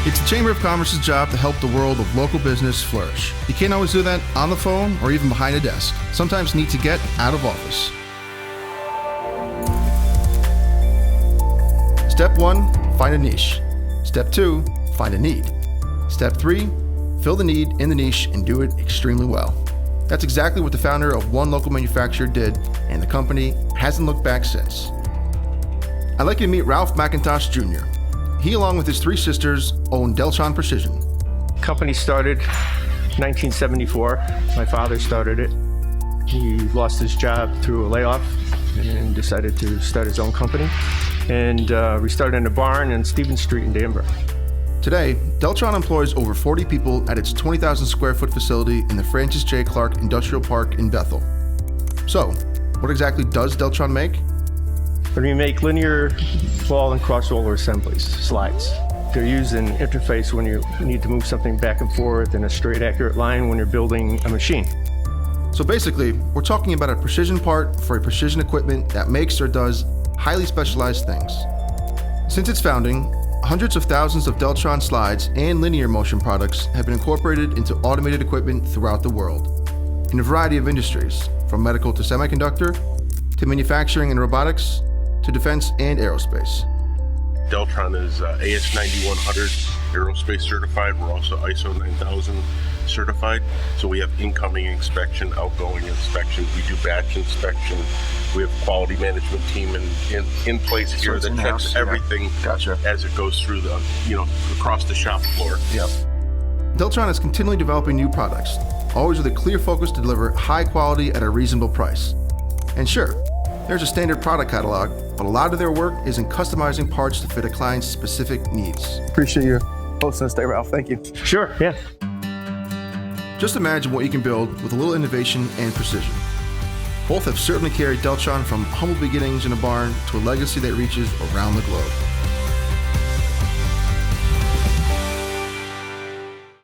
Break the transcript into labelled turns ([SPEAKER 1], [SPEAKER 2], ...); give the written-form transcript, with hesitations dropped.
[SPEAKER 1] It's the Chamber of Commerce's job to help the world of local business flourish. You can't always do that on the phone or even behind a desk. Sometimes you need to get out of office. Step 1, find a niche. Step 2, find a need. Step 3, fill the need in the niche and do it extremely well. That's exactly what the founder of one local manufacturer did, and the company hasn't looked back since. I'd like you to meet Ralph McIntosh Jr. He, along with his 3 sisters, own Deltron Precision.
[SPEAKER 2] Company started 1974. My father started it. He lost his job through a layoff and decided to start his own company. And we started in a barn on Stevens Street in Danbury.
[SPEAKER 1] Today, Deltron employs over 40 people at its 20,000 square foot facility in the Francis J. Clark Industrial Park in Bethel. So, what exactly does Deltron make?
[SPEAKER 2] We make linear ball and crossover assemblies, slides. They're used in interface when you need to move something back and forth in a straight, accurate line when you're building a machine.
[SPEAKER 1] So basically, we're talking about a precision part for a precision equipment that makes or does highly specialized things. Since its founding, hundreds of thousands of Deltron slides and linear motion products have been incorporated into automated equipment throughout the world, in a variety of industries, from medical to semiconductor, to manufacturing and robotics, to defense and aerospace.
[SPEAKER 3] Deltron is AS 9100 aerospace certified. We're also ISO 9000 certified. So we have incoming inspection, outgoing inspection. We do batch inspection. We have a quality management team in place here that checks everything as it goes through the, across the shop floor.
[SPEAKER 1] Yep. Deltron is continually developing new products, always with a clear focus to deliver high quality at a reasonable price. And sure, there's a standard product catalog, but a lot of their work is in customizing parts to fit a client's specific needs.
[SPEAKER 4] Appreciate your hosting us today, Ralph. Thank you.
[SPEAKER 2] Sure, yeah.
[SPEAKER 1] Just imagine what you can build with a little innovation and precision. Both have certainly carried Deltron from humble beginnings in a barn to a legacy that reaches around the globe.